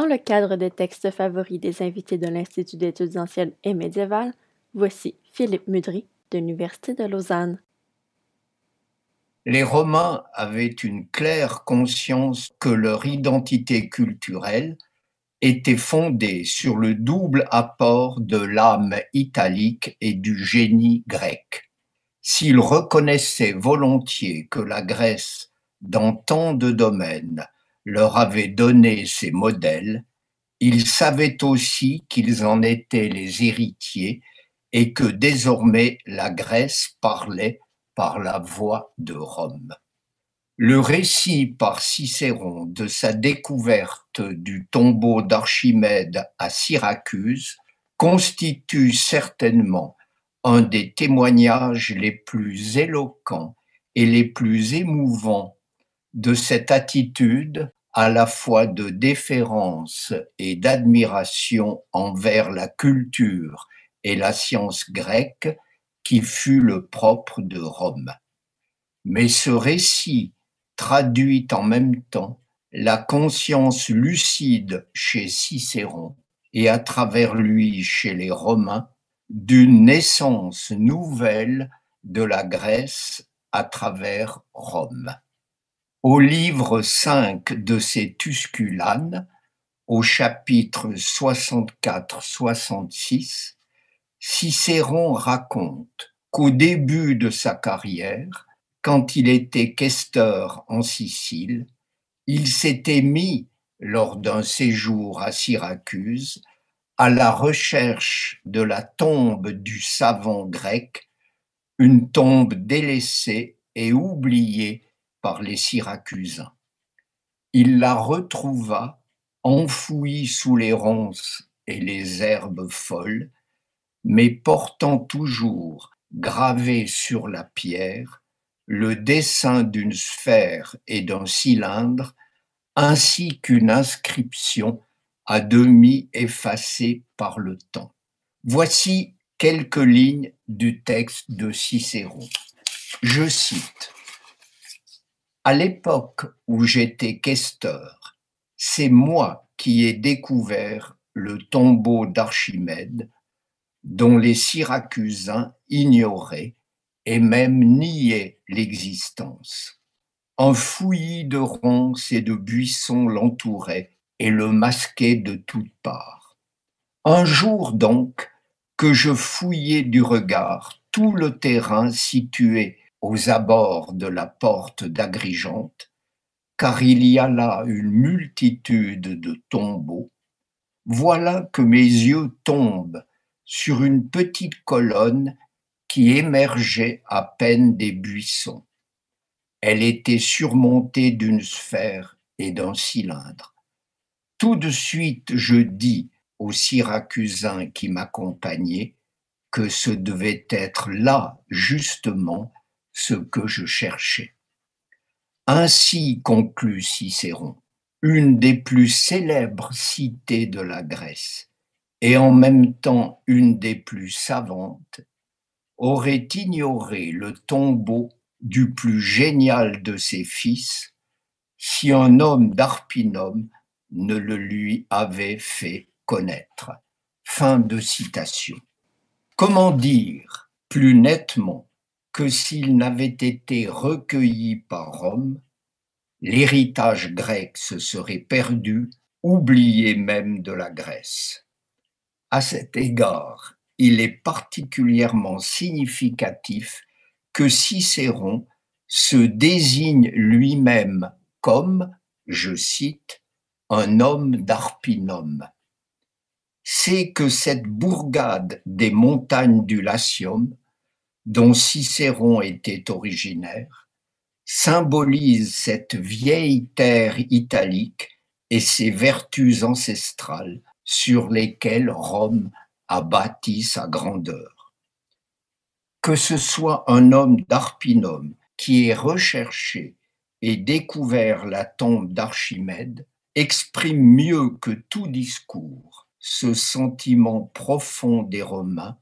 Dans le cadre des textes favoris des invités de l'Institut d'études anciennes et médiévales, voici Philippe Mudry de l'Université de Lausanne. Les Romains avaient une claire conscience que leur identité culturelle était fondée sur le double apport de l'âme italique et du génie grec. S'ils reconnaissaient volontiers que la Grèce, dans tant de domaines, leur avait donné ses modèles, ils savaient aussi qu'ils en étaient les héritiers et que désormais la Grèce parlait par la voix de Rome. Le récit par Cicéron de sa découverte du tombeau d'Archimède à Syracuse constitue certainement un des témoignages les plus éloquents et les plus émouvants de cette attitude à la fois de déférence et d'admiration envers la culture et la science grecque qui fut le propre de Rome. Mais ce récit traduit en même temps la conscience lucide chez Cicéron et à travers lui chez les Romains d'une naissance nouvelle de la Grèce à travers Rome. Au livre 5 de ses Tusculanes, au chapitre 64-66, Cicéron raconte qu'au début de sa carrière, quand il était questeur en Sicile, il s'était mis, lors d'un séjour à Syracuse, à la recherche de la tombe du savant grec, une tombe délaissée et oubliée par les Syracusains. Il la retrouva enfouie sous les ronces et les herbes folles, mais portant toujours gravé sur la pierre le dessin d'une sphère et d'un cylindre, ainsi qu'une inscription à demi effacée par le temps. Voici quelques lignes du texte de Cicéron. Je cite: « À l'époque où j'étais questeur, c'est moi qui ai découvert le tombeau d'Archimède, dont les Syracusains ignoraient et même niaient l'existence. Un fouillis de ronces et de buissons l'entourait et le masquait de toutes parts. Un jour donc, que je fouillais du regard tout le terrain situé aux abords de la porte d'Agrigente, car il y a là une multitude de tombeaux, voilà que mes yeux tombent sur une petite colonne qui émergeait à peine des buissons. Elle était surmontée d'une sphère et d'un cylindre. Tout de suite, je dis aux Syracusains qui m'accompagnaient que ce devait être là, justement, ce que je cherchais. Ainsi conclut Cicéron, une des plus célèbres cités de la Grèce, et en même temps une des plus savantes, aurait ignoré le tombeau du plus génial de ses fils si un homme d'Arpinum ne le lui avait fait connaître. » Fin de citation. Comment dire plus nettement que s'il n'avait été recueilli par Rome, l'héritage grec se serait perdu, oublié même de la Grèce. À cet égard, il est particulièrement significatif que Cicéron se désigne lui-même comme, je cite, un homme d'Arpinum. C'est que cette bourgade des montagnes du Latium, dont Cicéron était originaire, symbolise cette vieille terre italique et ses vertus ancestrales sur lesquelles Rome a bâti sa grandeur. Que ce soit un homme d'Arpinum qui ait recherché et découvert la tombe d'Archimède exprime mieux que tout discours ce sentiment profond des Romains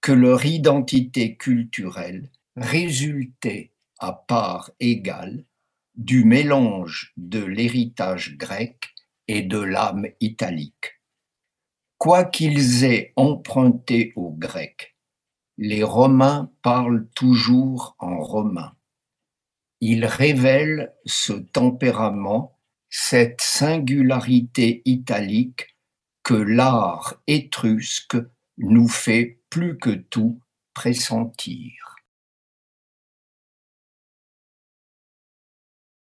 que leur identité culturelle résultait à part égale du mélange de l'héritage grec et de l'âme italique. Quoi qu'ils aient emprunté aux Grecs, les Romains parlent toujours en romain. Ils révèlent ce tempérament, cette singularité italique que l'art étrusque nous fait plus que tout pressentir.